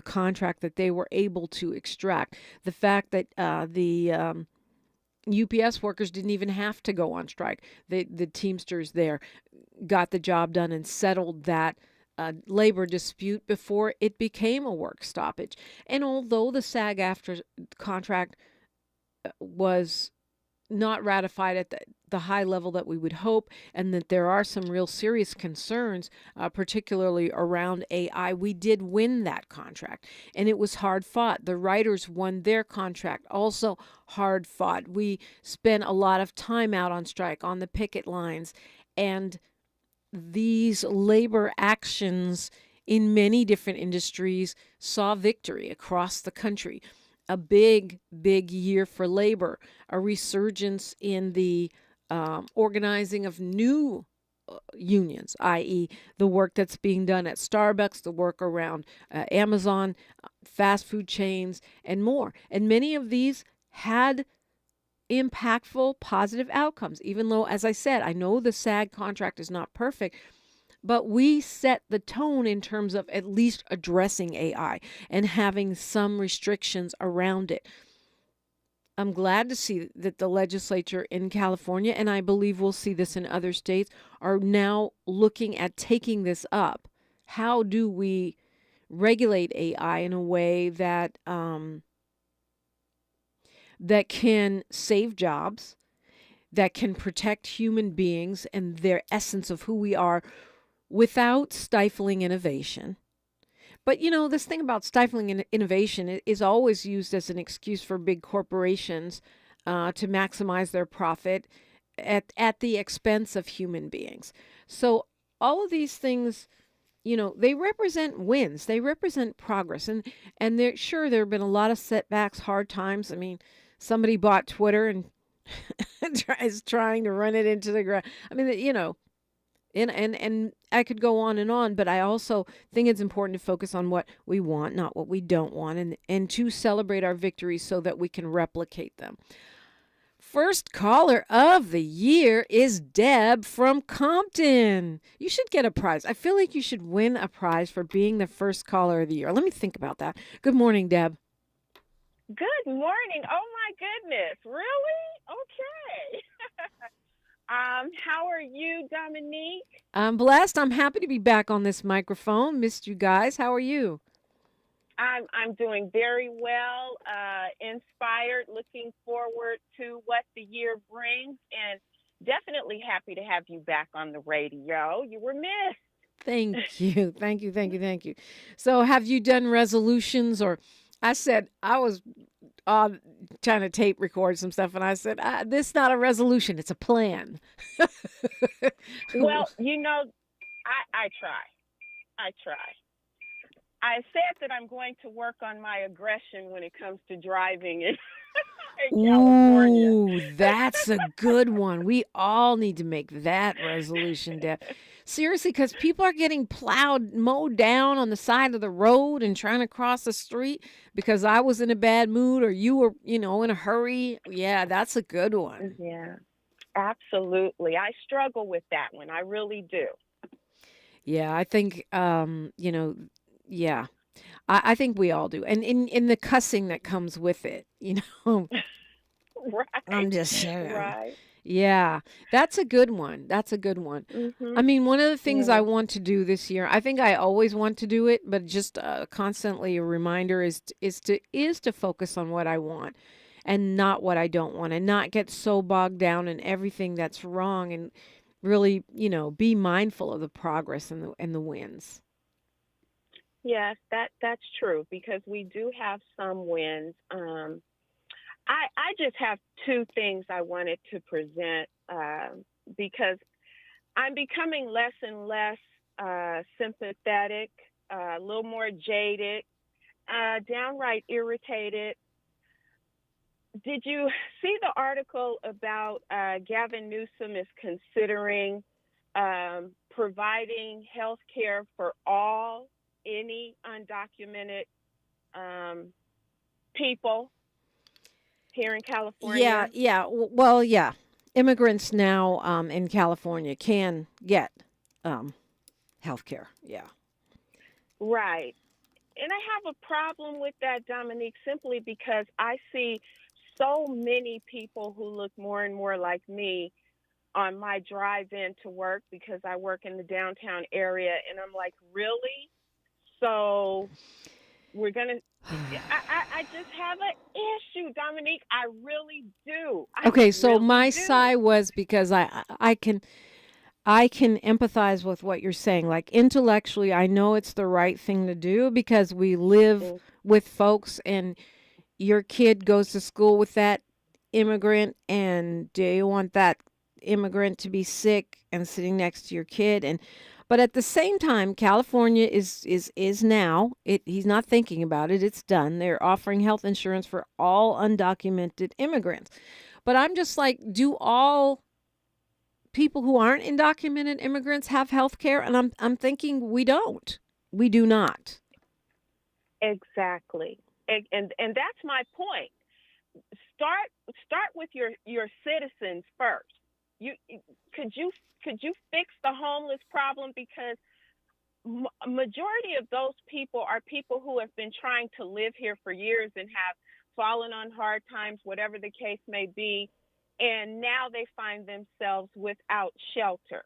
contract that they were able to extract. The fact that the UPS workers didn't even have to go on strike. The Teamsters there got the job done and settled that labor dispute before it became a work stoppage. And although the SAG-AFTRA contract was not ratified at the high level that we would hope, and that there are some real serious concerns, particularly around AI, we did win that contract, and it was hard fought. The writers won their contract, also hard fought. We spent a lot of time out on strike, on the picket lines, and these labor actions in many different industries saw victory across the country. A big, big year for labor, a resurgence in the organizing of new unions, i.e., the work that's being done at Starbucks, the work around Amazon, fast food chains, and more. And many of these had impactful, positive outcomes, even though, as I said, I know the SAG contract is not perfect, but we set the tone in terms of at least addressing AI and having some restrictions around it. I'm glad to see that the legislature in California, and I believe we'll see this in other states, are now looking at taking this up. How do we regulate AI in a way that that can save jobs, that can protect human beings and their essence of who we are, without stifling innovation? But this thing about stifling innovation is always used as an excuse for big corporations to maximize their profit at the expense of human beings. So all of these things, they represent wins. They represent progress. And there have been a lot of setbacks, hard times. I mean, somebody bought Twitter and is trying to run it into the ground. I mean, and I could go on, but I also think it's important to focus on what we want, not what we don't want, and to celebrate our victories so that we can replicate them. First caller of the year is Deb from Compton. You should get a prize. I feel like you should win a prize for being the first caller of the year. Let me think about that. Good morning, Deb. Good morning. Oh, my goodness. Really? Okay. How are you, Dominique? I'm blessed. I'm happy to be back on this microphone. Missed you guys. How are you? I'm doing very well, inspired, looking forward to what the year brings, and definitely happy to have you back on the radio. You were missed. Thank you. Thank you. Thank you. Thank you. So have you done resolutions? Or I said I was trying to tape record some stuff, and I said, this is not a resolution, it's a plan. Well, I try. I said that I'm going to work on my aggression when it comes to driving in California. Ooh, that's a good one. We all need to make that resolution, Deb. Seriously, because people are getting mowed down on the side of the road and trying to cross the street because I was in a bad mood or you were, in a hurry. Yeah, that's a good one. Yeah, absolutely. I struggle with that one. I really do. Yeah, I think, yeah. I think we all do. And in the cussing that comes with it, Right. I'm just saying. Right. Yeah, that's a good one. That's a good one. Mm-hmm. I mean, one of the things Yeah. I want to do this year, I think I always want to do it, but just constantly a reminder is to focus on what I want and not what I don't want, and not get so bogged down in everything that's wrong, and really, be mindful of the progress and the wins. Yes, that's true, because we do have some wins. I just have two things I wanted to present, because I'm becoming less and less sympathetic, a little more jaded, downright irritated. Did you see the article about Gavin Newsom is considering providing health care for any undocumented people here in California? Yeah. Well, yeah. Immigrants now in California can get health care. Yeah. Right. and I have a problem with that, Dominique, simply because I see so many people who look more and more like me on my drive in to work because I work in the downtown area. And I'm like, really? So we're going to. I just have an issue, Dominique. I really do. I Okay, so really my do. sigh was because I can empathize with what you're saying. Like intellectually, I know it's the right thing to do because we live Mm, with folks and your kid goes to school with that immigrant, and do you want that immigrant to be sick and sitting next to your kid? And but at the same time, California is now, he's not thinking about it, it's done. They're offering health insurance for all undocumented immigrants. But I'm just like, do all people who aren't undocumented immigrants have health care? And I'm thinking we don't. We do not. exactly. And that's my point. Start with your citizens first. You could you could you fix the homeless problem, because majority of those people are people who have been trying to live here for years and have fallen on hard times, whatever the case may be, and now they find themselves without shelter.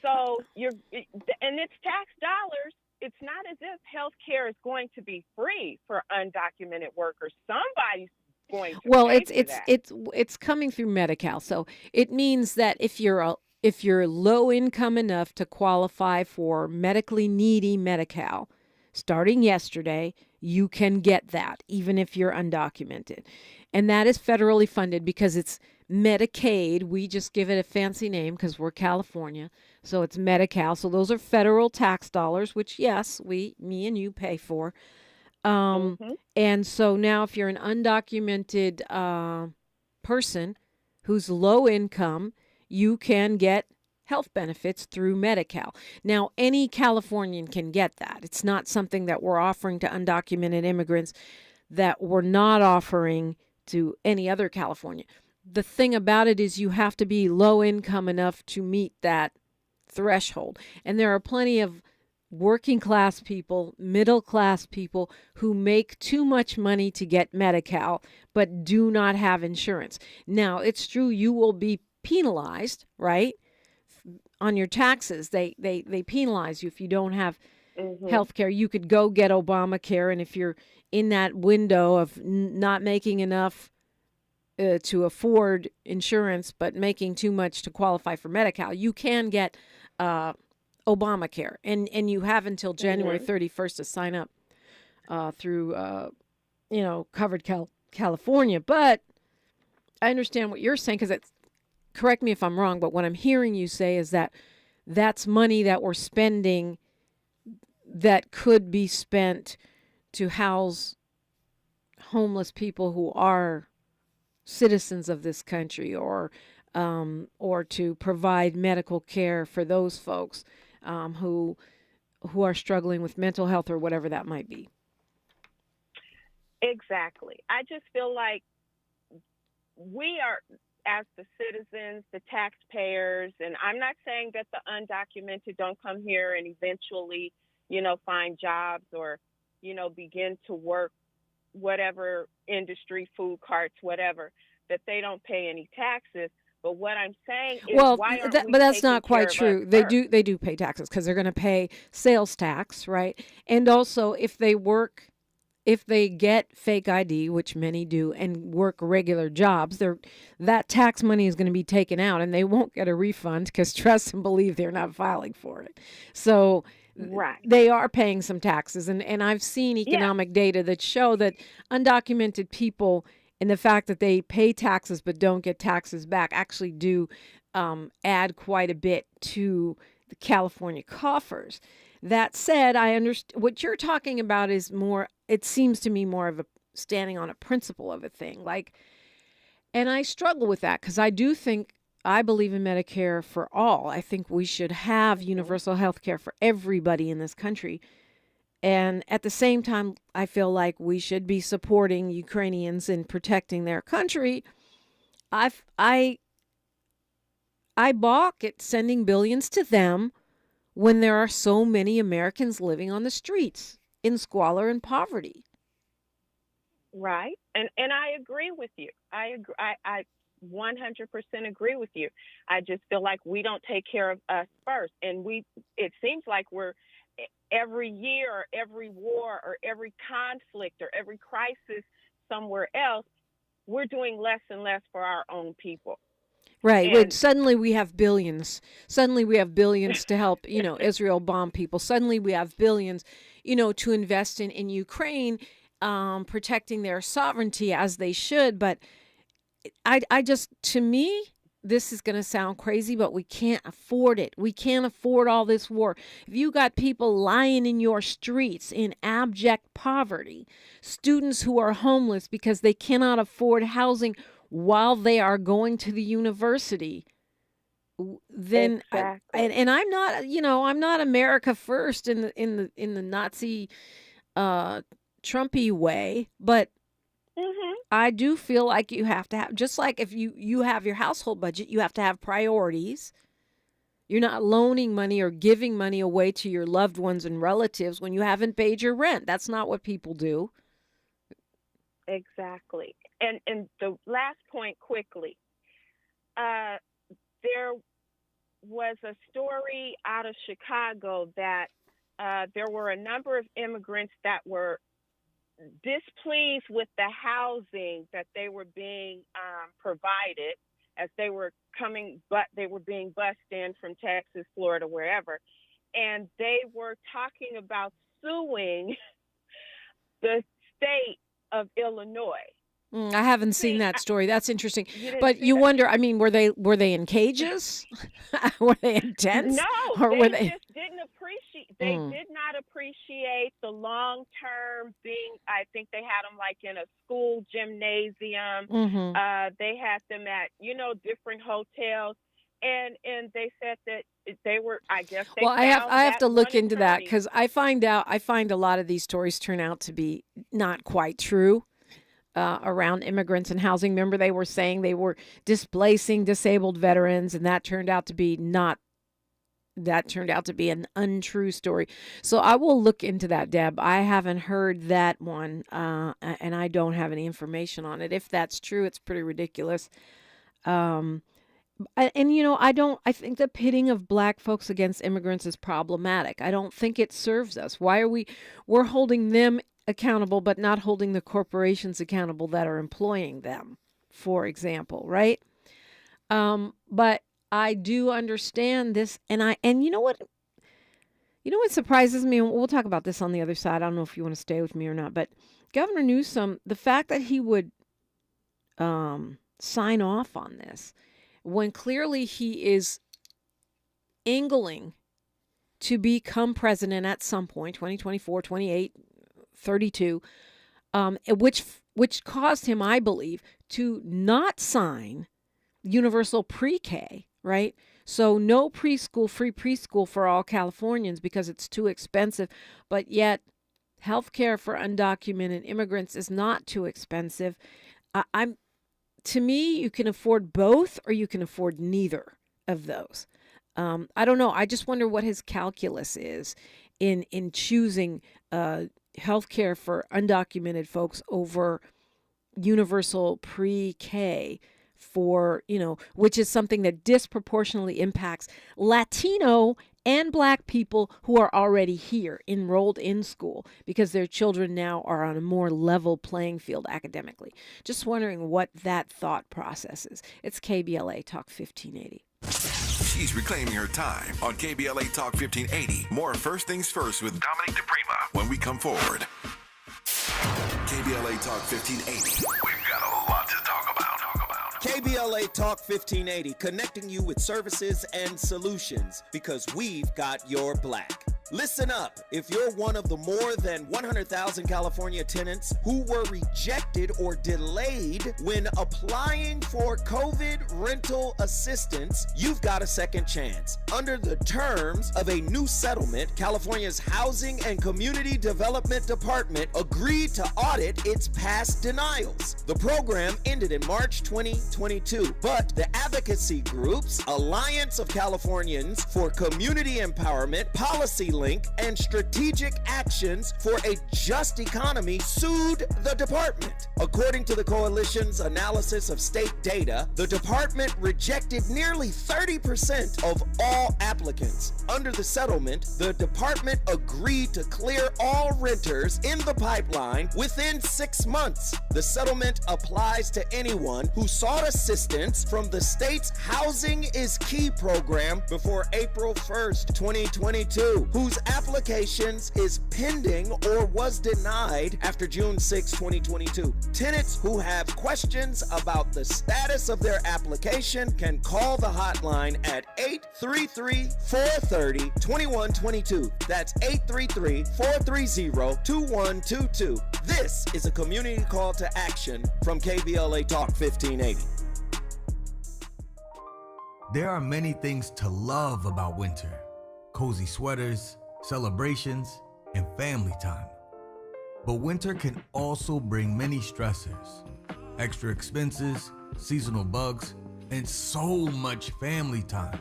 So and it's tax dollars. It's not as if health care is going to be free for undocumented workers. Somebody's going to Well, pay it's for it's that. it's it's coming through Medi-Cal. So it means that if you're low income enough to qualify for medically needy Medi-Cal, starting yesterday, you can get that even if you're undocumented. And that is federally funded because it's Medicaid. We just give it a fancy name because we're California. So it's Medi-Cal. So those are federal tax dollars, which yes, me and you pay for. Um, Hmm. and so now, if you're an undocumented person who's low income, you can get health benefits through Medi-Cal. Now, any Californian can get that. It's not something that we're offering to undocumented immigrants that we're not offering to any other California. The thing about it is you have to be low income enough to meet that threshold. And there are plenty of working class people, middle class people who make too much money to get Medi-Cal but do not have insurance. Now, it's true you will be penalized, right? On your taxes, they penalize you if you don't have Hmm. health care. You could go get Obamacare, and if you're in that window of not making enough to afford insurance but making too much to qualify for Medi-Cal, you can get uh, Obamacare, and you have until January Hmm. 31st to sign up through Covered California. But I understand what you're saying, because it's, correct me if I'm wrong, but what I'm hearing you say is that that's money that we're spending that could be spent to house homeless people who are citizens of this country, or to provide medical care for those folks who are struggling with mental health or whatever that might be. Exactly. I just feel like we are, as the citizens, the taxpayers, and I'm not saying that the undocumented don't come here and eventually, find jobs or, begin to work whatever industry, food carts, whatever, that they don't pay any taxes. But what I'm saying is, Well, why aren't but we that's taking not quite care of us true. They first? do they do pay taxes because they're going to pay sales tax, right? And also, if they get fake ID, which many do, and work regular jobs, that tax money is going to be taken out, and they won't get a refund because trust and believe they're not filing for it. So Right. they are paying some taxes, and I've seen Yeah. economic data that show that undocumented people, and the fact that they pay taxes but don't get taxes back, actually do add quite a bit to the California coffers. That said, I understand what you're talking about is more, it seems to me, more of a standing on a principle of a thing. Like, and I struggle with that because I believe in Medicare for all. I think we should have Hmm. universal health care for everybody in this country. And at the same time, I feel like we should be supporting Ukrainians in protecting their country. I've, I I balk at sending billions to them when there are so many Americans living on the streets. in squalor and poverty. Right. And I agree with you. I agree. I 100% agree with you. I just feel like we don't take care of us first. And it seems like we're every year or every war or every conflict or every crisis somewhere else, we're doing less and less for our own people. Right. And Suddenly we have billions. Suddenly we have billions to help, Israel bomb people. Suddenly we have billions, to invest in Ukraine, protecting their sovereignty as they should. But I just, to me, this is going to sound crazy, but we can't afford it. We can't afford all this war. If you got people lying in your streets in abject poverty, students who are homeless because they cannot afford housing while they are going to the university, then exactly. and I'm not, I'm not America first in the Nazi Trumpy way, but I do feel like you have to have, just like if you have your household budget, you have to have priorities. You're not loaning money or giving money away to your loved ones and relatives when you haven't paid your rent. That's not what people do. Exactly. And the last point quickly, there was a story out of Chicago that there were a number of immigrants that were displeased with the housing that they were being provided as they were coming, but they were being bussed in from Texas, Florida, wherever. And they were talking about suing the state of Illinois. I haven't seen that story. That's interesting. But you wonder, I mean, were they in cages? Were they in tents? No, or they just didn't appreciate. They did not appreciate the long term being. I think they had them like in a school gymnasium. They had them at different hotels, and they said that they were. I guess they. Well, I have to look into that because I find a lot of these stories turn out to be not quite true. Around immigrants and housing. Remember, they were saying they were displacing disabled veterans, and that turned out to be an untrue story. So I will look into that, Deb. I haven't heard that one, and I don't have any information on it. If that's true, it's pretty ridiculous. I think the pitting of black folks against immigrants is problematic. I don't think it serves us. Why are we're holding them accountable, but not holding the corporations accountable that are employing them, for example, right? But I do understand this, and you know what surprises me, and we'll talk about this on the other side. I don't know if you want to stay with me or not, but Governor Newsom, the fact that he would sign off on this when clearly he is angling to become president at some point, 2024, 28, 32, which caused him, I believe, to not sign universal pre-K, right? So no free preschool for all Californians because it's too expensive, but yet healthcare for undocumented immigrants is not too expensive. To me, you can afford both or you can afford neither of those. I don't know. I just wonder what his calculus is in choosing healthcare for undocumented folks over universal pre-K for, which is something that disproportionately impacts Latino and Black people who are already here, enrolled in school, because their children now are on a more level playing field academically. Just wondering what that thought process is. It's KBLA Talk 1580. She's reclaiming her time on KBLA Talk 1580. More First Things First with Dominique DiPrima when we come forward. KBLA Talk 1580. We've got a lot to talk about. KBLA Talk 1580, connecting you with services and solutions because we've got your black. Listen up. If you're one of the more than 100,000 California tenants who were rejected or delayed when applying for COVID rental assistance, you've got a second chance. Under the terms of a new settlement, California's Housing and Community Development Department agreed to audit its past denials. The program ended in March 2022, but the advocacy groups, Alliance of Californians for Community Empowerment, Policy Centrelink and Strategic Actions for a Just Economy sued the department. According to the coalition's analysis of state data, the department rejected nearly 30% of all applicants. Under the settlement, the department agreed to clear all renters in the pipeline within 6 months. The settlement applies to anyone who sought assistance from the state's Housing is Key program before April 1st, 2022, whose applications is pending or was denied after June 6, 2022. Tenants who have questions about the status of their application can call the hotline at 833-430-2122. That's 833-430-2122. This is a community call to action from KBLA Talk 1580. There are many things to love about winter. Cozy sweaters, celebrations, and family time. But winter can also bring many stressors, extra expenses, seasonal bugs, and so much family time.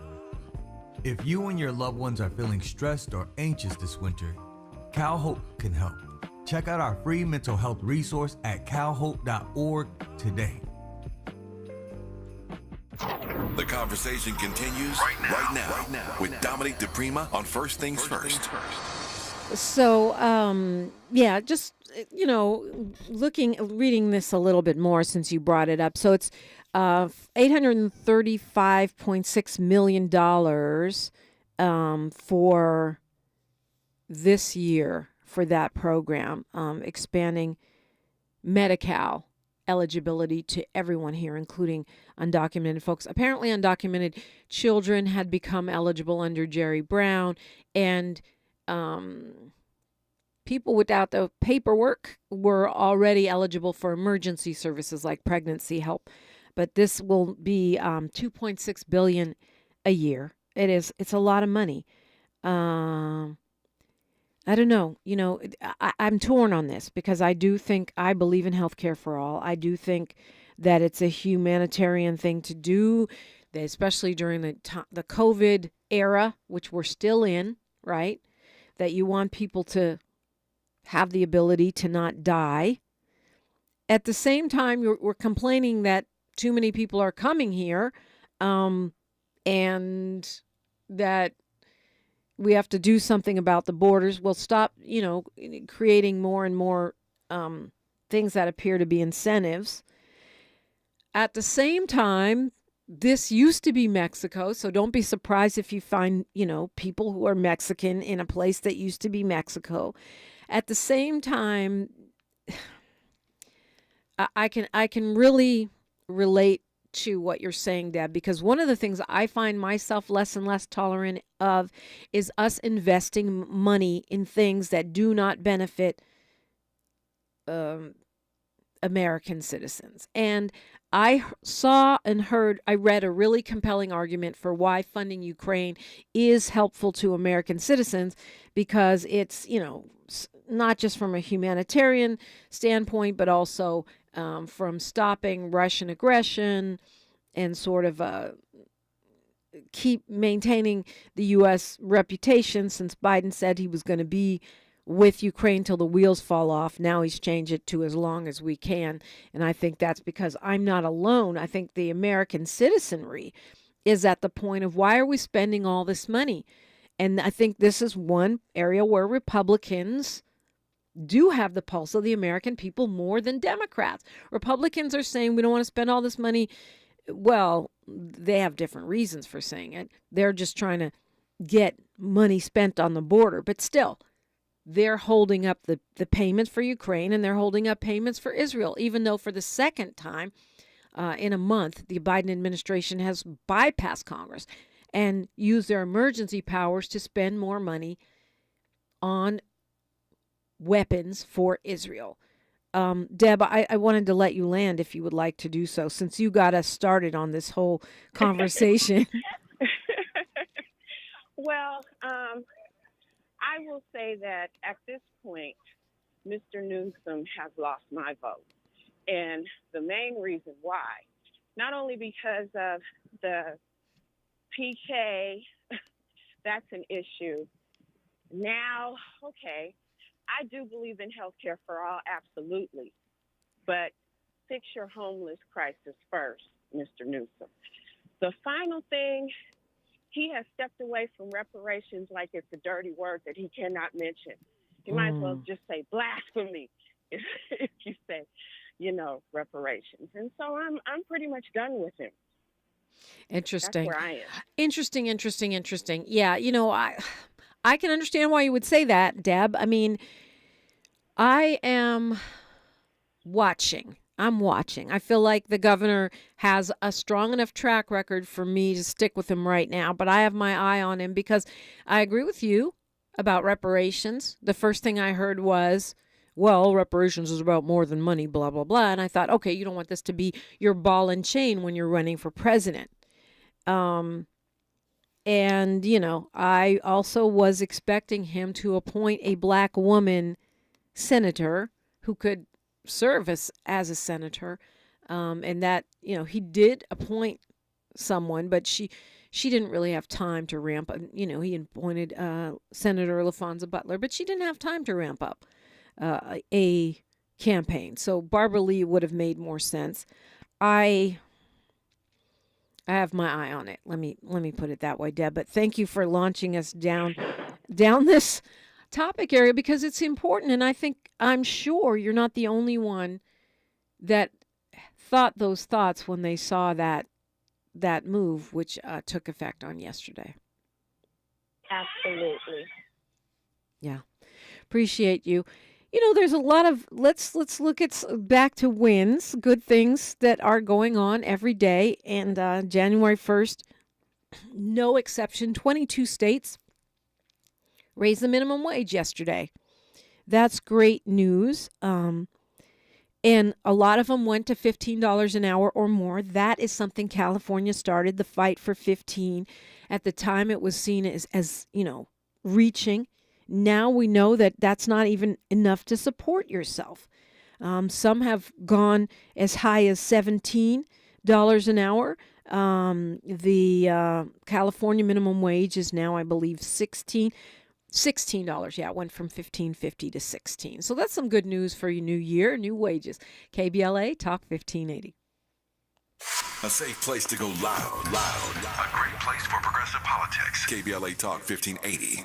If you and your loved ones are feeling stressed or anxious this winter, CalHope can help. Check out our free mental health resource at calhope.org today. The conversation continues right now with Dominique DiPrima on First Things First. So, just, reading this a little bit more since you brought it up. So it's $835.6 million for this year for that program, expanding Medi-Cal eligibility to everyone here, including undocumented folks. Apparently, undocumented children had become eligible under Jerry Brown, and people without the paperwork were already eligible for emergency services like pregnancy help. But this will be $2.6 billion a year. It's a lot of money. I don't know. I'm torn on this because I believe in healthcare for all. I do think that it's a humanitarian thing to do, especially during the COVID era, which we're still in, right? That you want people to have the ability to not die. At the same time, we're complaining that too many people are coming here, and that we have to do something about the borders. We'll stop, creating more and more things that appear to be incentives. At the same time, this used to be Mexico, so don't be surprised if you find, people who are Mexican in a place that used to be Mexico. At the same time, I can really relate to what you're saying, Deb, because one of the things I find myself less and less tolerant of is us investing money in things that do not benefit American citizens. And I read a really compelling argument for why funding Ukraine is helpful to American citizens, because it's, not just from a humanitarian standpoint, but also from stopping Russian aggression and sort of keep maintaining the U.S. reputation, since Biden said he was going to be with Ukraine till the wheels fall off. Now he's changed it to as long as we can. And I think that's because I'm not alone. I think the American citizenry is at the point of, why are we spending all this money? And I think this is one area where Republicans do have the pulse of the American people more than Democrats. Republicans are saying we don't want to spend all this money. Well, they have different reasons for saying it. They're just trying to get money spent on the border. But still, they're holding up the payments for Ukraine, and they're holding up payments for Israel, even though for the second time in a month, the Biden administration has bypassed Congress and used their emergency powers to spend more money on weapons for Israel. Deb, I wanted to let you land if you would like to do so, since you got us started on this whole conversation. Well, I will say that at this point, Mr. Newsom has lost my vote. And the main reason why, not only because of the PK, that's an issue. Now, okay, I do believe in health care for all, absolutely. But fix your homeless crisis first, Mr. Newsom. The final thing, he has stepped away from reparations like it's a dirty word that he cannot mention. You might as well just say blasphemy if you say, reparations. And so I'm pretty much done with him. Interesting. That's where I am. Interesting. Yeah, I can understand why you would say that, Deb. I mean, I am watching. I'm watching. I feel like the governor has a strong enough track record for me to stick with him right now, but I have my eye on him because I agree with you about reparations. The first thing I heard was, well, reparations is about more than money, blah, blah, blah. And I thought, okay, you don't want this to be your ball and chain when you're running for president. And, I also was expecting him to appoint a black woman senator who could serve as a senator. And that, he did appoint someone, but she didn't really have time to ramp up. He appointed Senator LaFonza Butler, but she didn't have time to ramp up a campaign. So Barbara Lee would have made more sense. I have my eye on it. Let me put it that way, Deb. But thank you for launching us down this topic area because it's important. And I'm sure you're not the only one that thought those thoughts when they saw that move, which took effect on yesterday. Absolutely. Yeah. Appreciate you. There's a lot of, let's look at back to wins, good things that are going on every day. And January 1st, no exception, 22 states raised the minimum wage yesterday. That's great news. And a lot of them went to $15 an hour or more. That is something California started, the fight for 15. At the time, it was seen as reaching. Now we know that that's not even enough to support yourself. Some have gone as high as $17 an hour. The California minimum wage is now, I believe, $16. Yeah, it went from $15.50 to $16. So that's some good news for your new year, new wages. KBLA Talk 1580. A safe place to go loud. A great place for progressive politics. KBLA Talk 1580.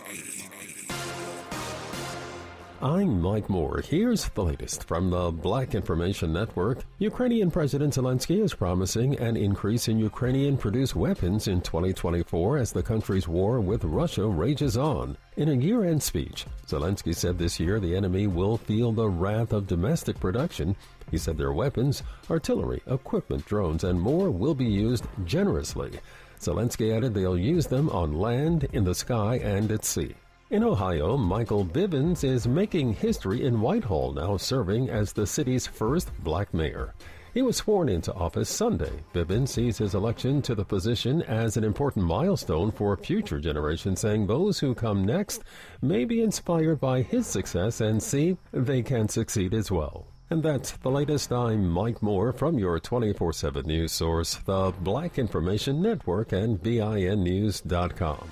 I'm Mike Moore. Here's the latest from the Black Information Network. Ukrainian President Zelensky is promising an increase in Ukrainian-produced weapons in 2024 as the country's war with Russia rages on. In a year-end speech, Zelensky said this year the enemy will feel the wrath of domestic production. He said their weapons, artillery, equipment, drones, and more will be used generously. Zelensky added they'll use them on land, in the sky, and at sea. In Ohio, Michael Bivens is making history in Whitehall, now serving as the city's first black mayor. He was sworn into office Sunday. Bivens sees his election to the position as an important milestone for future generations, saying those who come next may be inspired by his success and see they can succeed as well. And that's the latest. I'm Mike Moore from your 24/7 news source, the Black Information Network and BINnews.com.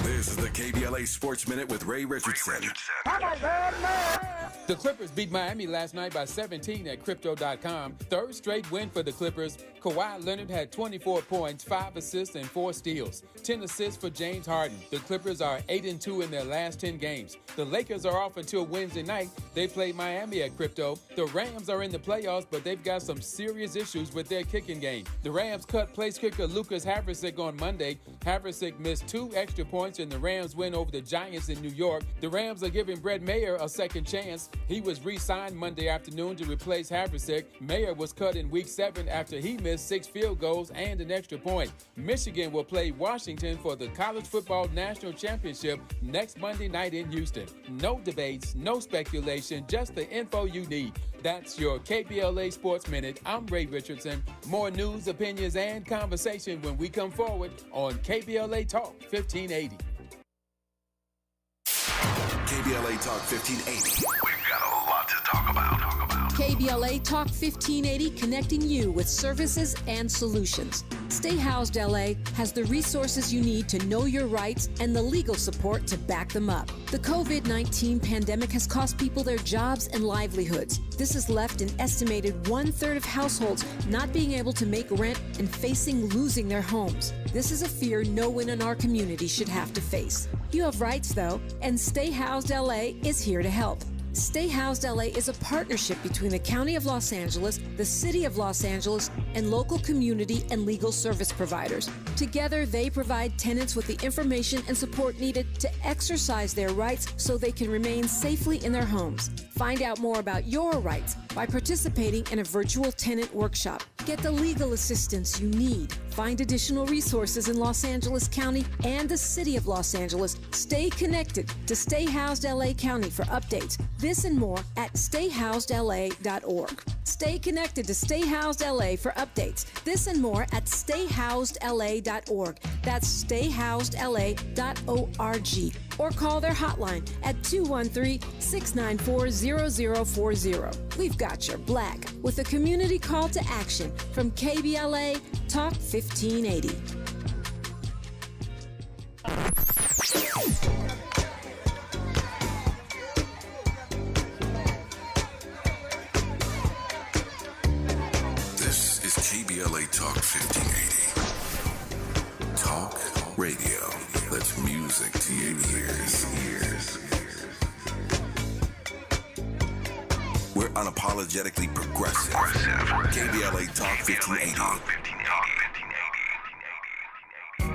This is the KBLA Sports Minute with Ray Richardson. The Clippers beat Miami last night by 17 at Crypto.com. Third straight win for the Clippers. Kawhi Leonard had 24 points, 5 assists, and 4 steals. 10 assists for James Harden. The Clippers are 8-2 in their last 10 games. The Lakers are off until Wednesday night. They play Miami at Crypto. The Rams are in the playoffs, but they've got some serious issues with their kicking game. The Rams cut place kicker Lucas Havlicek on Monday. Havlicek missed 2 extra points in the Rams win over the Giants in New York. The Rams are giving Brett Mayer a second chance. He was re-signed Monday afternoon to replace Havlicek. Mayer was cut in Week 7 after he missed 6 field goals and an extra point. Michigan will play Washington for the College Football National Championship next Monday night in Houston. No debates, no speculation, just the info you need. That's your KBLA Sports Minute. I'm Ray Richardson. More news, opinions, and conversation when we come forward on KBLA Talk 1580. KBLA Talk 1580. We've got a lot to talk about. KBLA Talk 1580, connecting you with services and solutions. Stay Housed LA has the resources you need to know your rights and the legal support to back them up. The COVID-19 pandemic has cost people their jobs and livelihoods. This has left an estimated 1/3 of households not being able to make rent and facing losing their homes. This is a fear no one in our community should have to face. You have rights, though, and Stay Housed LA is here to help. Stay Housed LA is a partnership between the County of Los Angeles, the City of Los Angeles, and local community and legal service providers. Together, they provide tenants with the information and support needed to exercise their rights so they can remain safely in their homes. Find out more about your rights by participating in a virtual tenant workshop. Get the legal assistance you need. Find additional resources in Los Angeles County and the City of Los Angeles. Stay connected to Stay Housed LA County for updates. This and more at stayhousedla.org. Stay connected to Stay Housed LA for updates. This and more at stayhousedla.org. That's stayhousedla.org. Or call their hotline at 213-694-0040. We've got your black with a community call to action from KBLA Talk 1580. This is KBLA Talk 1580. Talk radio. That's music to your ears. We're unapologetically progressive. KBLA Talk 1580.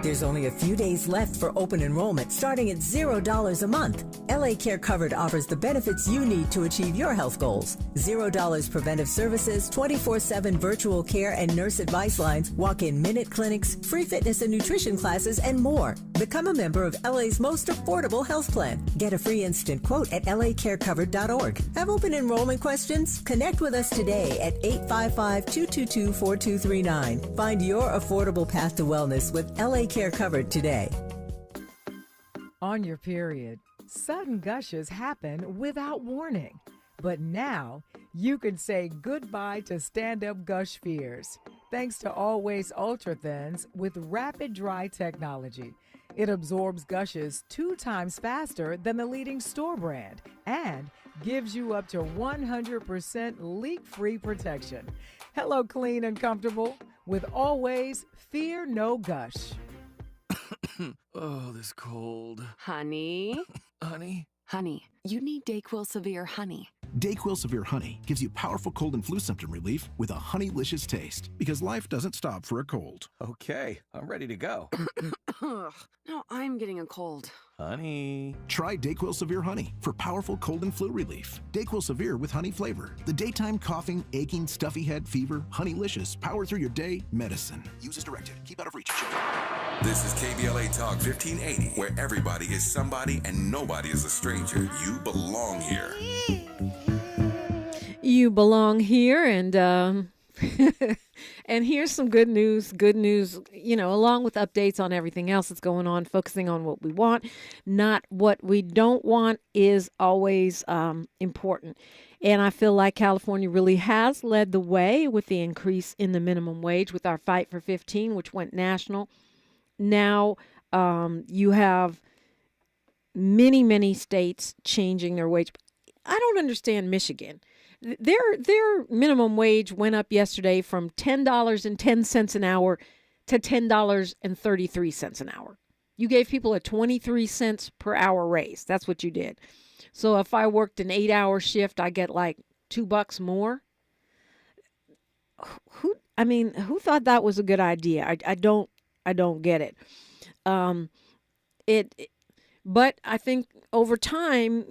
There's only a few days left for open enrollment, starting at $0 a month. LA Care Covered offers the benefits you need to achieve your health goals. $0 preventive services, 24/7 virtual care and nurse advice lines, walk-in minute clinics, free fitness and nutrition classes, and more. Become a member of LA's most affordable health plan. Get a free instant quote at lacarecovered.org. Have open enrollment questions? Connect with us today at 855-222-4239. Find your affordable path to wellness with LA Care Covered today. On your period, sudden gushes happen without warning. But now you can say goodbye to stand-up gush fears thanks to Always Ultra Thins with rapid dry technology. It absorbs gushes 2 times faster than the leading store brand and gives you up to 100% leak-free protection. Hello, clean and comfortable with Always Fear No Gush. Oh, this cold. Honey? Honey? Honey, you need DayQuil Severe Honey. DayQuil Severe Honey gives you powerful cold and flu symptom relief with a honeylicious taste, because life doesn't stop for a cold. Okay, I'm ready to go. No, I'm getting a cold. Honey. Try DayQuil Severe Honey for powerful cold and flu relief. DayQuil Severe with honey flavor. The daytime coughing, aching, stuffy head, fever, honeylicious, power through your day medicine. Use as directed. Keep out of reach of children. This is KBLA Talk 1580, where everybody is somebody and nobody is a stranger. You belong here. You belong here, and and here's some good news. Good news, along with updates on everything else that's going on, focusing on what we want, not what we don't want, is always important. And I feel like California really has led the way with the increase in the minimum wage with our Fight for 15, which went national. Now you have many states changing their wage. I don't understand Michigan. Their minimum wage went up yesterday from $10.10 an hour to $10.33 an hour. You gave people a 23 cents per hour raise. That's what you did. So if I worked an 8-hour shift, I get like $2 more. Who thought that was a good idea? I don't get it. But I think over time,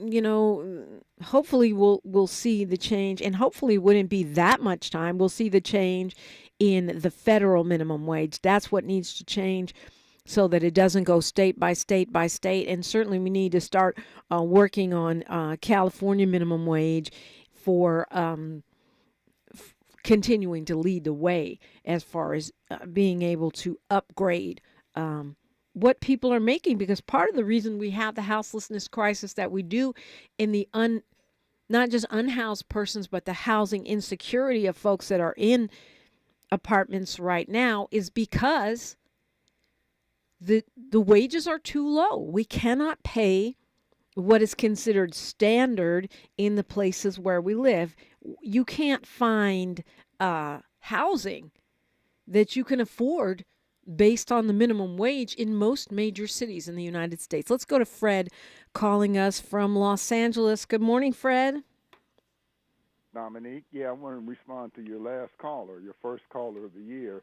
hopefully we'll see the change, and hopefully it wouldn't be that much time. We'll see the change in the federal minimum wage. That's what needs to change so that it doesn't go state by state by state. And certainly we need to start working on California minimum wage for continuing to lead the way as far as being able to upgrade what people are making, because part of the reason we have the houselessness crisis that we do in the not just unhoused persons, but the housing insecurity of folks that are in apartments right now is because the wages are too low. We cannot pay what is considered standard in the places where we live. You can't find housing that you can afford based on the minimum wage in most major cities in the United States. Let's go to Fred calling us from Los Angeles. Good morning, Fred. Dominique, I want to respond to your last caller, your first caller of the year.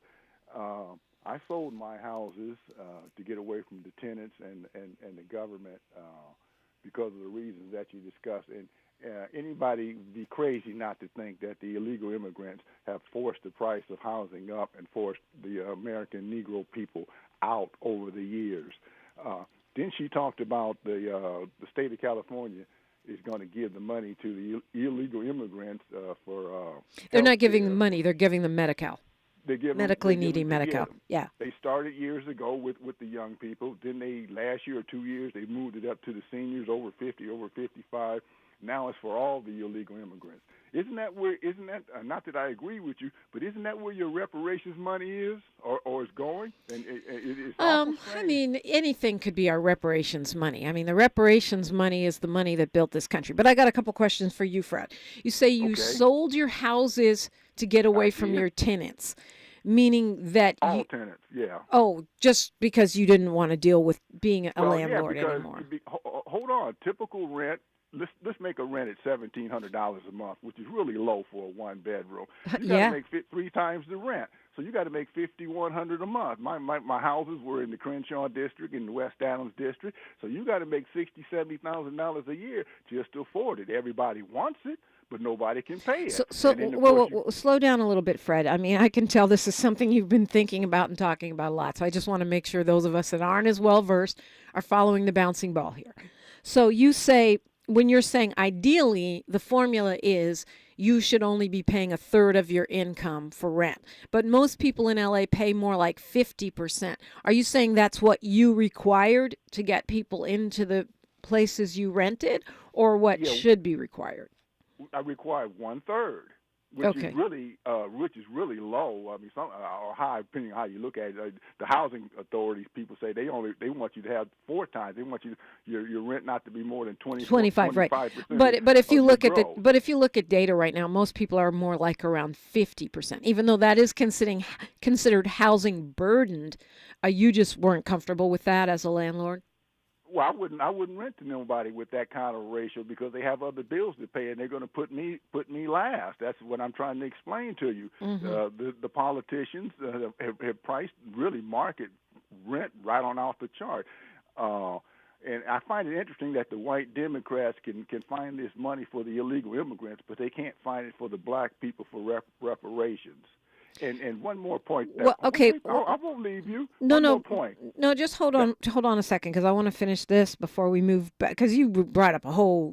I sold my houses to get away from the tenants and the government because of the reasons that you discussed. And anybody would be crazy not to think that the illegal immigrants have forced the price of housing up and forced the American Negro people out over the years. Then she talked about the state of California is going to give the money to the illegal immigrants for. They're not giving them money; they're giving them Medi-Cal. Medically needy Medi-Cal. Yeah. They started years ago with the young people. Then last year or 2 years, they moved it up to the seniors over 50, over 55. Now it's for all the illegal immigrants. Isn't that not that I agree with you, but isn't that where your reparations money is or is going? And it's I mean, anything could be our reparations money. I mean, the reparations money is the money that built this country. But I got a couple questions for you, Fred. You say you sold your houses to get away from your tenants, meaning that all tenants, yeah. Oh, just because you didn't want to deal with being a landlord anymore. Hold on, typical rent. Let's make a rent at $1,700 a month, which is really low for a one bedroom. You got to make 3 times the rent, so you got to make $5,100 a month. My houses were in the Crenshaw district, in the West Adams district, so you got to make $60,000-$70,000 a year just to afford it. Everybody wants it, but nobody can pay it. So slow down a little bit, Fred. I mean, I can tell this is something you've been thinking about and talking about a lot. So I just want to make sure those of us that aren't as well versed are following the bouncing ball here. So you say, when you're saying ideally, the formula is you should only be paying 1/3 of your income for rent. But most people in LA pay more like 50%. Are you saying that's what you required to get people into the places you rented, or what should be required? I require 1/3, which is really low. I mean, or high, depending on how you look at it. The housing authorities, people say they want you to have 4 times. They want your rent not to be more than 25%. Right. But if you look at data right now, most people are more like around 50%. Even though that is considered housing burdened, you just weren't comfortable with that as a landlord. Well, I wouldn't rent to nobody with that kind of ratio because they have other bills to pay, and they're going to put me last. That's what I'm trying to explain to you. Mm-hmm. The politicians have priced really market rent right on off the chart. And I find it interesting that the white Democrats can find this money for the illegal immigrants, but they can't find it for the black people for reparations. And one more point. Well, okay. I won't leave you. No. More point. No, just hold on a second, because I want to finish this before we move back. Because you brought up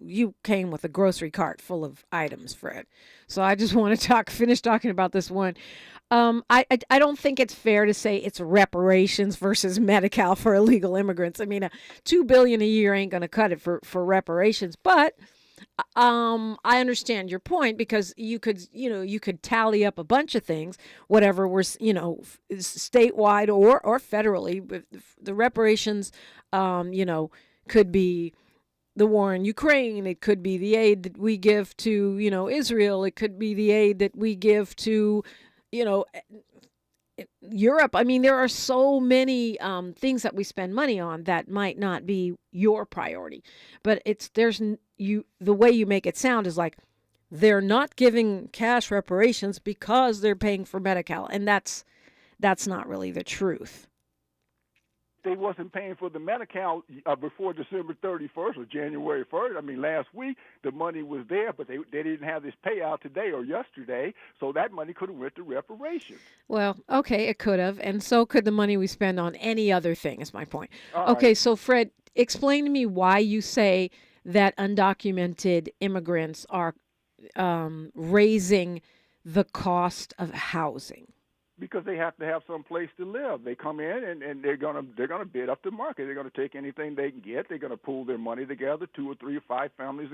you came with a grocery cart full of items, Fred. So I just want to finish talking about this one. I don't think it's fair to say it's reparations versus Medi-Cal for illegal immigrants. I mean, $2 billion a year ain't going to cut it for reparations, but. I understand your point, because you could tally up a bunch of things, whatever was, statewide or federally. The reparations, could be the war in Ukraine. It could be the aid that we give to, Israel. It could be the aid that we give to, Europe. I mean, there are so many things that we spend money on that might not be your priority, but the way you make it sound is like they're not giving cash reparations because they're paying for Medi-Cal, and that's not really the truth. They wasn't paying for the Medi-Cal before December 31st or January 1st. I mean, last week the money was there, but they didn't have this payout today or yesterday, so that money could have went to reparations. Well, okay, it could have, and so could the money we spend on any other thing, is my point. All okay, right. So Fred, explain to me why you say that undocumented immigrants are raising the cost of housing. Because they have to have some place to live. They come in and they're gonna bid up the market. They're gonna take anything they can get. They're gonna pool their money together, 2 or 3 or 5 families.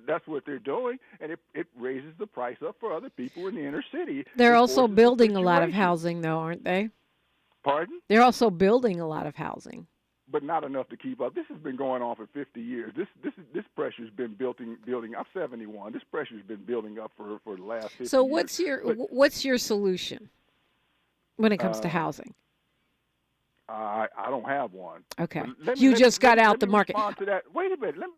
That's what they're doing, and it raises the price up for other people in the inner city. They're also building a lot of housing, though, aren't they? Pardon? They're also building a lot of housing, but not enough to keep up. This has been going on for 50 years. This pressure's been building. I'm 71. This pressure's been building up for the last 50 years. So what's your solution when it comes to housing? I don't have one. Okay. You just got out the market. To that. Wait a minute. Let me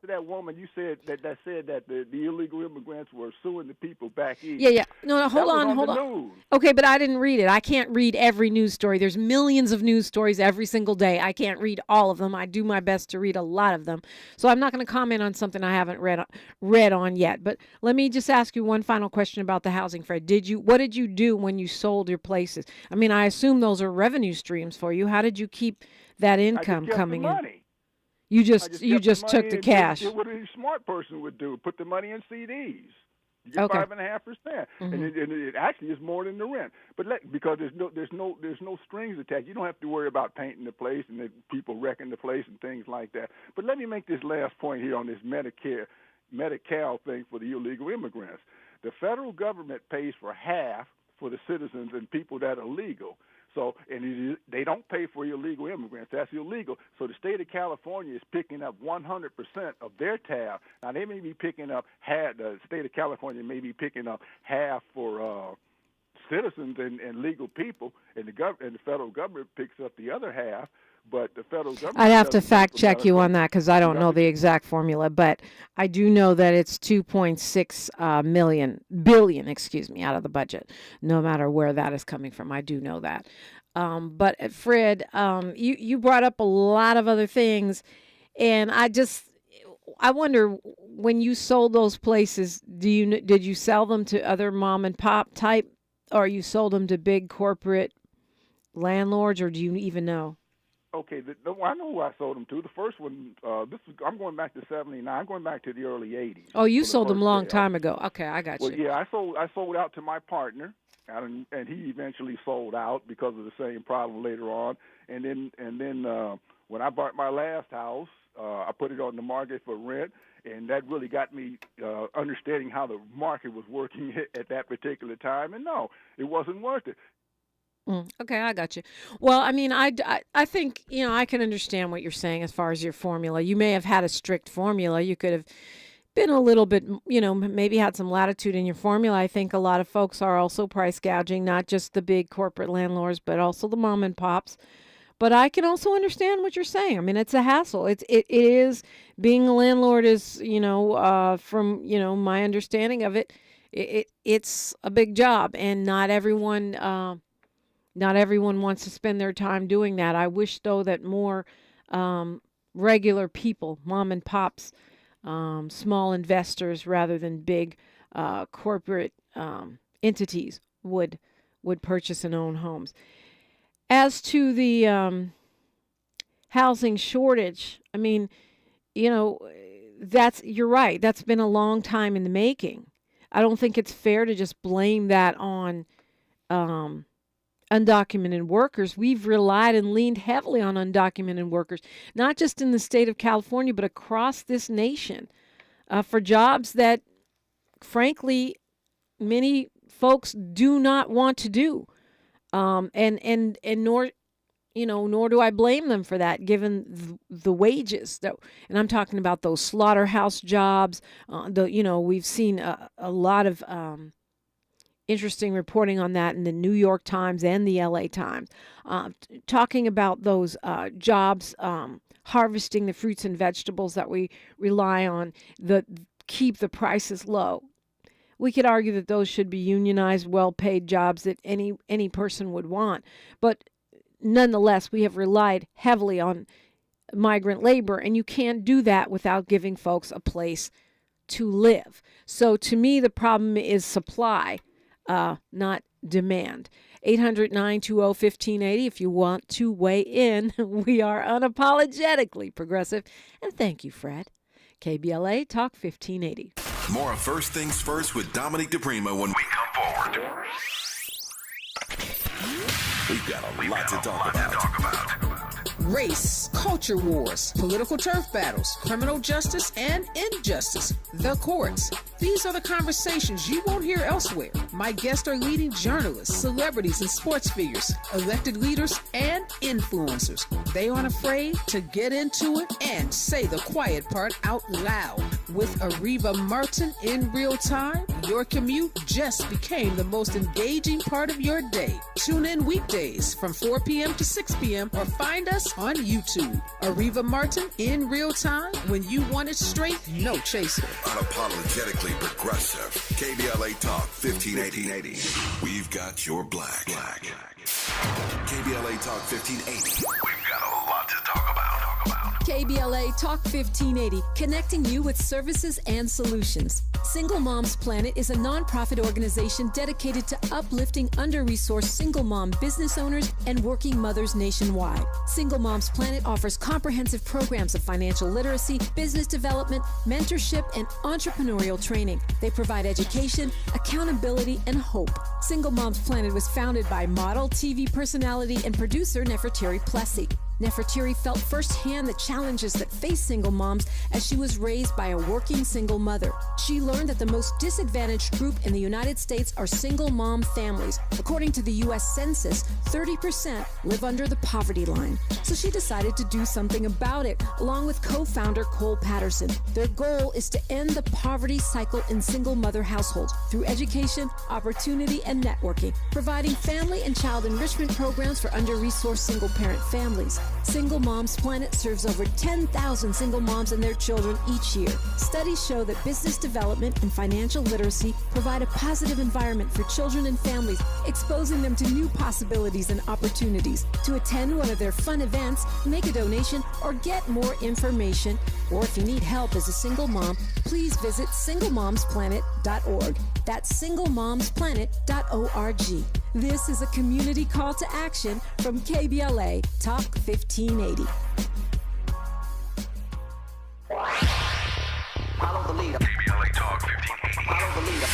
to that woman you said that said that the illegal immigrants were suing the people back east. Yeah. No, hold on. Okay, but I didn't read it. I can't read every news story. There's millions of news stories every single day. I can't read all of them. I do my best to read a lot of them. So I'm not going to comment on something I haven't read on yet. But let me just ask you one final question about the housing, Fred. What did you do when you sold your places? I mean, I assume those are revenue streams for you. How did you keep that income coming in? You just took the cash. Did what a smart person would do: put the money in CDs. You get 5.5%, and it actually is more than the rent. But because there's no strings attached. You don't have to worry about painting the place and the people wrecking the place and things like that. But let me make this last point here on this Medi-Cal thing for the illegal immigrants. The federal government pays for half for the citizens and people that are legal. So, and they don't pay for illegal immigrants. That's illegal. So the state of California is picking up 100% of their tab. Now, they may be picking up half. The state of California may be picking up half for citizens and legal people, and the federal government picks up the other half. But the federal government. I'd have to fact check you on that because I don't know the exact formula, but I do know that it's 2.6 billion, out of the budget, no matter where that is coming from. I do know that. But Fred, you brought up a lot of other things, and I wonder, when you sold those places, did you sell them to other mom and pop type, or you sold them to big corporate landlords, or do you even know? Okay, I know who I sold them to. The first one, I'm going back to 79. I'm going back to the early 80s. Oh, you sold them a long time ago. Okay, I got you. Well, yeah, I sold out to my partner, and he eventually sold out because of the same problem later on. And then when I bought my last house, I put it on the market for rent, and that really got me understanding how the market was working at that particular time. And no, it wasn't worth it. Okay, I got you. Well, I mean, I think, I can understand what you're saying as far as your formula. You may have had a strict formula. You could have been a little bit, maybe had some latitude in your formula. I think a lot of folks are also price gouging, not just the big corporate landlords, but also the mom and pops. But I can also understand what you're saying. I mean, it's a hassle. It is, being a landlord is, from, my understanding of it, it's a big job, and not everyone wants to spend their time doing that. I wish, though, that more regular people, mom and pops, small investors, rather than big corporate entities, would purchase and own homes. As to the housing shortage, I mean, you're right. That's been a long time in the making. I don't think it's fair to just blame that on undocumented workers. We've relied and leaned heavily on undocumented workers, not just in the state of California, but across this nation, for jobs that, frankly, many folks do not want to do. And nor do I blame them for that, given the wages and I'm talking about those slaughterhouse jobs. We've seen a lot of interesting reporting on that in the New York Times and the LA Times, talking about those jobs, harvesting the fruits and vegetables that we rely on keep the prices low. We could argue that those should be unionized, well-paid jobs that any person would want. But nonetheless, we have relied heavily on migrant labor, and you can't do that without giving folks a place to live. So to me, the problem is supply, not demand. 800-920-1580 if you want to weigh in. We are unapologetically progressive. And thank you, Fred. KBLA Talk 1580. More of First Things First with Dominique DiPrima when we come forward. We've got a lot to talk about. Race, culture wars, political turf battles, criminal justice and injustice, the courts. These are the conversations you won't hear elsewhere. My guests are leading journalists, celebrities, and sports figures, elected leaders, and influencers. They aren't afraid to get into it and say the quiet part out loud. With Ariva Martin in real time, your commute just became the most engaging part of your day. Tune in weekdays from 4 p.m. to 6 p.m. or find us on YouTube. Ariva Martin in real time, when you want it straight, no chaser. Unapologetically progressive. KBLA Talk 1580. We've got your black. KBLA Talk 1580. We've got a lot to talk about. KBLA Talk 1580, connecting you with services and solutions. Single Moms Planet is a nonprofit organization dedicated to uplifting under-resourced single mom business owners and working mothers nationwide. Single Moms Planet offers comprehensive programs of financial literacy, business development, mentorship, and entrepreneurial training. They provide education, accountability, and hope. Single Moms Planet was founded by model, TV personality, and producer Nefertari Plessy. Nefertari felt firsthand the challenges that face single moms as she was raised by a working single mother. She learned that the most disadvantaged group in the United States are single mom families. According to the U.S. Census, 30% live under the poverty line. So she decided to do something about it, along with co-founder Cole Patterson. Their goal is to end the poverty cycle in single mother households through education, opportunity, and networking, providing family and child enrichment programs for under-resourced single-parent families. Single Moms Planet serves over 10,000 single moms and their children each year. Studies show that business development and financial literacy provide a positive environment for children and families, exposing them to new possibilities and opportunities. To attend one of their fun events, make a donation, or get more information, or if you need help as a single mom, please visit singlemomsplanet.org. That's singlemomsplanet.org. This is a community call to action from KBLA Talk 1580. Follow the leader. KBLA Talk 1580. Follow the leader.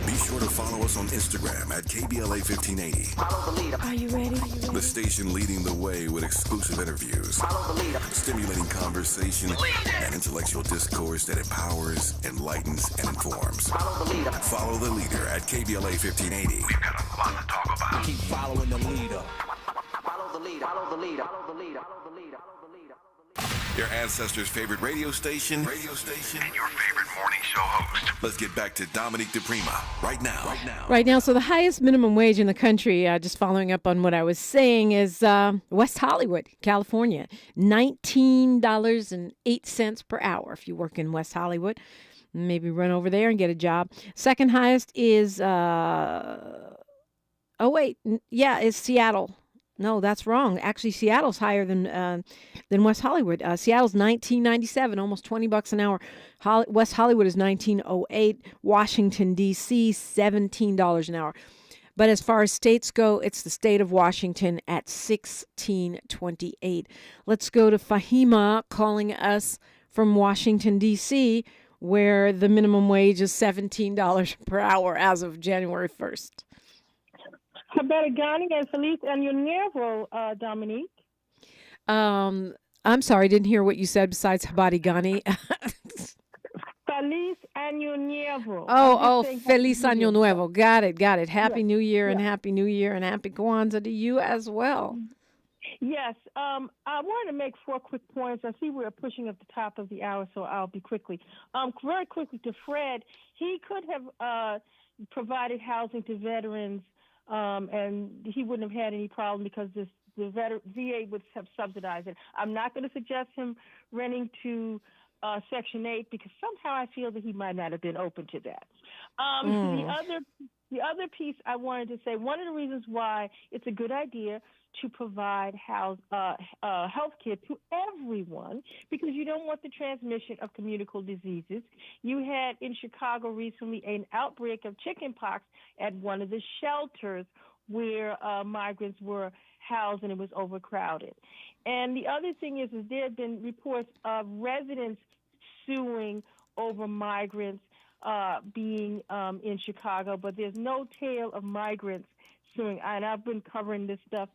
Be sure to follow us on Instagram at KBLA 1580. Follow the leader. Are you ready? The station leading the way with exclusive interviews, follow the leader, stimulating conversation and intellectual discourse that empowers, enlightens, and informs. Follow the leader. Follow the leader at KBLA 1580. We've got a lot to talk about. Keep following the leader. Follow the leader. Follow the leader. Follow the leader. Your ancestors' favorite radio station, and your favorite morning show host. Let's get back to Dominique DiPrima right now. Right now, so the highest minimum wage in the country, just following up on what I was saying, is West Hollywood, California, $19.08 per hour if you work in West Hollywood. Maybe run over there and get a job. Second highest is, is Seattle. No, that's wrong. Actually, Seattle's higher than West Hollywood. Seattle's $19.97, almost $20 an hour. West Hollywood is $19.08. Washington, D.C., $17 an hour. But as far as states go, it's the state of Washington at $16.28. Let's go to Fahima calling us from Washington, D.C., where the minimum wage is $17 per hour as of January 1st. Haberigani and Feliz Año Nuevo, Dominique. I'm sorry, I didn't hear what you said besides Habarigani. Feliz Año Nuevo. Feliz Año Nuevo. Got it. Happy New Year and Happy New Year and Happy Kwanzaa to you as well. Yes, I wanted to make 4 quick points. I see we're pushing up the top of the hour, so I'll be quickly. Very quickly to Fred, he could have provided housing to veterans, and he wouldn't have had any problem because the VA would have subsidized it. I'm not going to suggest him renting to Section 8 because somehow I feel that he might not have been open to that. The other piece I wanted to say, one of the reasons why it's a good idea to provide health care to everyone, because you don't want the transmission of communicable diseases. You had in Chicago recently an outbreak of chickenpox at one of the shelters where migrants were housed, and it was overcrowded. And the other thing is there have been reports of residents suing over migrants being in Chicago, but there's no tale of migrants suing. And I've been covering this stuff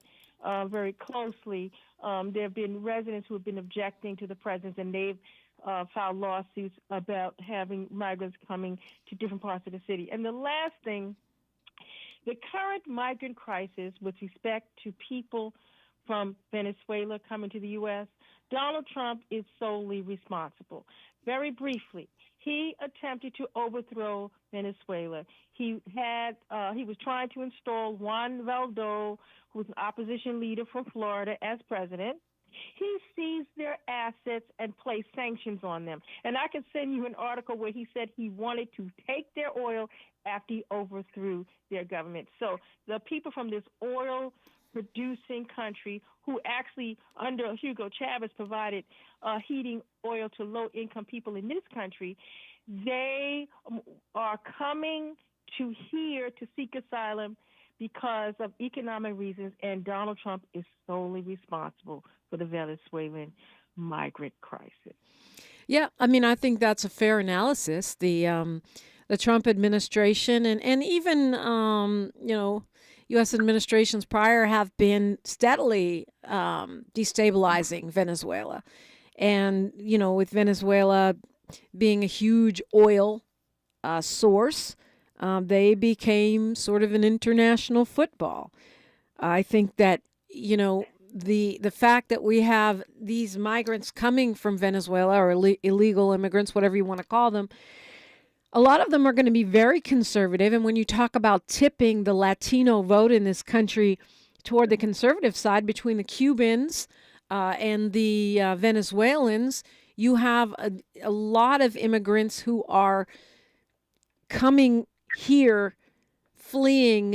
very closely. There have been residents who have been objecting to the presence, and they've filed lawsuits about having migrants coming to different parts of the city. And the last thing, the current migrant crisis with respect to people from Venezuela coming to the U.S., Donald Trump is solely responsible. Very briefly, he attempted to overthrow Venezuela. He was trying to install Juan Guaido, who was an opposition leader from Florida, as president. He seized their assets and placed sanctions on them. And I can send you an article where he said he wanted to take their oil after he overthrew their government. So the people from this oil-producing country, who actually under Hugo Chavez provided heating oil to low-income people in this country, they are coming to here to seek asylum because of economic reasons, and Donald Trump is solely responsible for the Venezuelan migrant crisis. Yeah, I mean, I think that's a fair analysis. The Trump administration and even U.S. administrations prior have been steadily destabilizing Venezuela, and with Venezuela being a huge oil source, they became sort of an international football. I think that the fact that we have these migrants coming from Venezuela, or illegal immigrants, whatever you want to call them, a lot of them are going to be very conservative. And when you talk about tipping the Latino vote in this country toward the conservative side between the Cubans and the Venezuelans, you have a lot of immigrants who are coming here, fleeing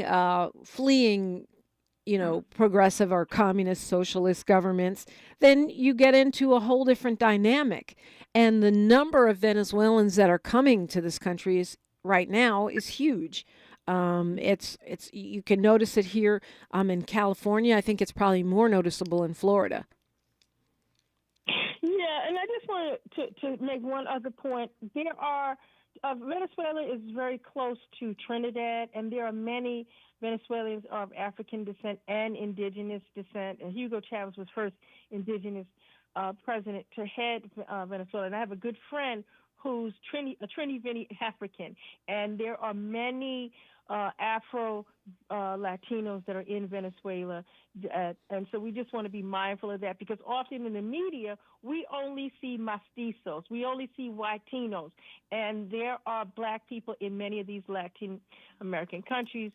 progressive or communist socialist governments. Then you get into a whole different dynamic. And the number of Venezuelans that are coming to this country right now is huge. It's you can notice it here in California. I think it's probably more noticeable in Florida. Yeah, and I just wanted to make one other point. There are Venezuela is very close to Trinidad, and there are many Venezuelans of African descent and indigenous descent. And Hugo Chavez was first indigenous president to head Venezuela. And I have a good friend who's a Trini African, and there are many Afro Latinos that are in Venezuela, and so we just want to be mindful of that, because often in the media we only see mestizos, we only see Latinos, and there are black people in many of these Latin American countries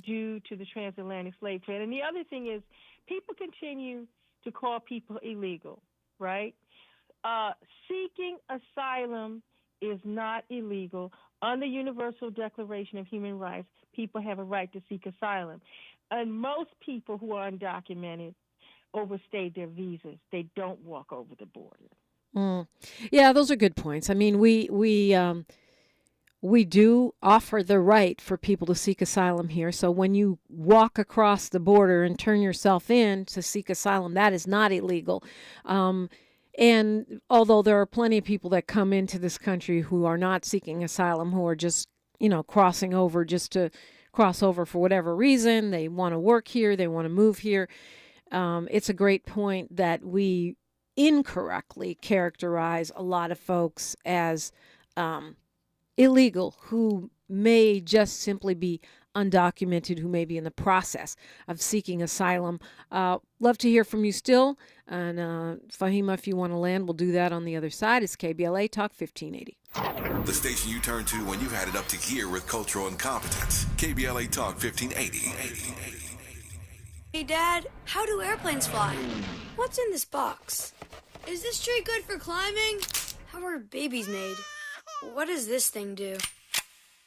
due to the transatlantic slave trade. And the other thing is, people continue to call people illegal, right? Seeking asylum is not illegal. Under Universal Declaration of Human Rights, people have a right to seek asylum. And most people who are undocumented overstay their visas. They don't walk over the border. Yeah, those are good points. I mean, we do offer the right for people to seek asylum here. So when you walk across the border and turn yourself in to seek asylum, that is not illegal. And although there are plenty of people that come into this country who are not seeking asylum, who are just, crossing over just to cross over for whatever reason, they want to work here, they want to move here. It's a great point that we incorrectly characterize a lot of folks as illegal, who may just simply be undocumented, who may be in the process of seeking asylum. Love to hear from you still. And Fahima, if you want to land, we'll do that on the other side. It's KBLA Talk 1580. The station you turn to when you've had it up to here with cultural incompetence. KBLA Talk 1580. Hey, Dad, how do airplanes fly? What's in this box? Is this tree good for climbing? How are babies made? What does this thing do?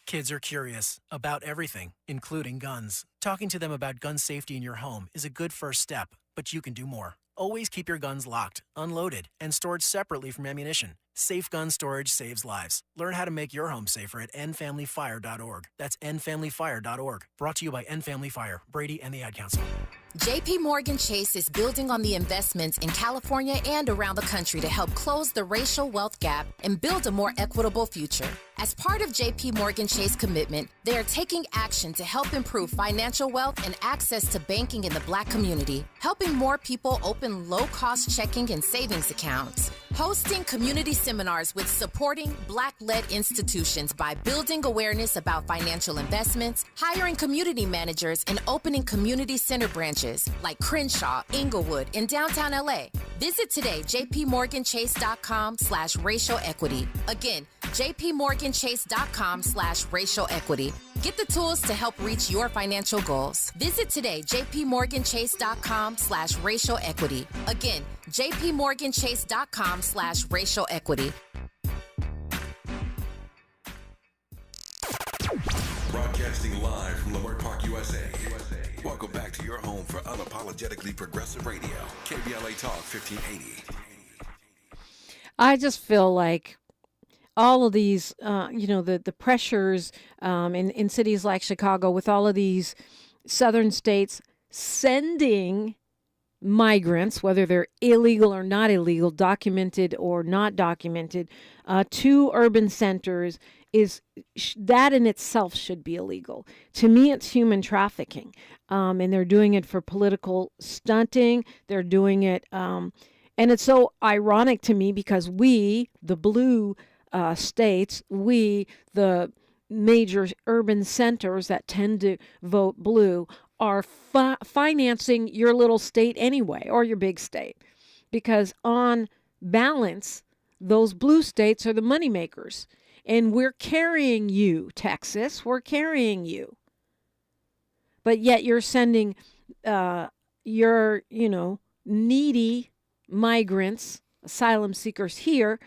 Kids are curious about everything, including guns. Talking to them about gun safety in your home is a good first step, but you can do more. Always keep your guns locked, unloaded, and stored separately from ammunition. Safe gun storage saves lives. Learn how to make your home safer at endfamilyfire.org. That's endfamilyfire.org. Brought to you by End Family Fire, Brady, and the Ad Council. JP Morgan Chase is building on the investments in California and around the country to help close the racial wealth gap and build a more equitable future. As part of JP Morgan Chase commitment, they are taking action to help improve financial wealth and access to banking in the Black community, helping more people open low-cost checking and savings accounts, hosting community seminars with supporting Black-led institutions by building awareness about financial investments, hiring community managers, and opening community center branches like Crenshaw, Inglewood, and downtown LA. Visit today, jpmorganchase.com/racial equity. Again, jpmorganchase.com/racial equity. Get the tools to help reach your financial goals. Visit today, jpmorganchase.com/racial equity. Again, jpmorganchase.com/racial equity. Broadcasting live from Leimert Park, USA. Welcome back to your home for unapologetically progressive radio, KBLA Talk 1580. I just feel like all of these, the pressures in cities like Chicago with all of these southern states sending migrants, whether they're illegal or not illegal, documented or not documented, to urban centers, is that in itself should be illegal. To me, it's human trafficking, and they're doing it for political stunting. They're doing it, and it's so ironic to me because we, the blue states, we, the major urban centers that tend to vote blue, are financing your little state anyway, or your big state, because on balance, those blue states are the moneymakers. And we're carrying you, Texas. We're carrying you. But yet you're sending your, needy migrants, asylum seekers here,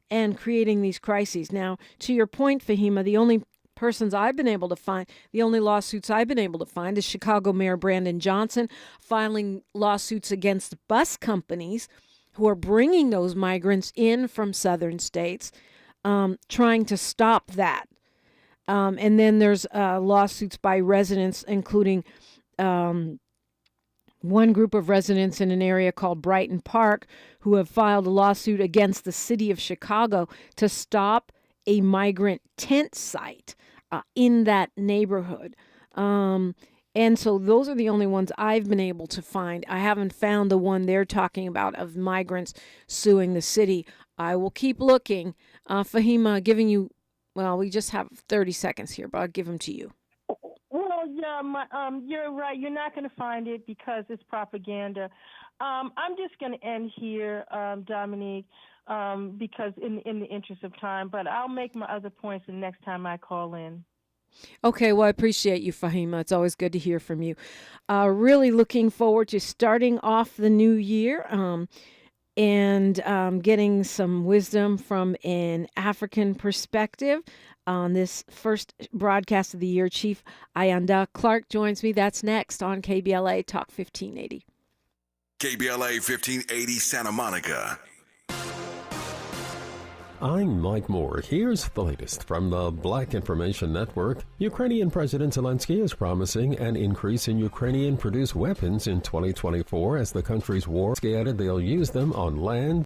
and creating these crises. Now, to your point, Fahima, the only persons I've been able to find, the only lawsuits I've been able to find is Chicago Mayor Brandon Johnson filing lawsuits against bus companies who are bringing those migrants in from southern states, trying to stop that. And then there's lawsuits by residents, including one group of residents in an area called Brighton Park who have filed a lawsuit against the city of Chicago to stop a migrant tent site in that neighborhood. And so those are the only ones I've been able to find. I haven't found the one they're talking about of migrants suing the city. I will keep looking. Fahima, giving you, well, we just have 30 seconds here, but I'll give them to you. Well, yeah, you're right. You're not going to find it because it's propaganda. I'm just going to end here, Dominique, because in the interest of time, but I'll make my other points the next time I call in. Okay, well, I appreciate you, Fahima. It's always good to hear from you. Really looking forward to starting off the new year and getting some wisdom from an African perspective on this first broadcast of the year. Chief Ayanda Clark joins me. That's next on KBLA Talk 1580. KBLA 1580 Santa Monica. I'm Mike Moore. Here's the latest from the Black Information Network. Ukrainian President Zelensky is promising an increase in Ukrainian-produced weapons in 2024 as the country's war added they'll use them on land,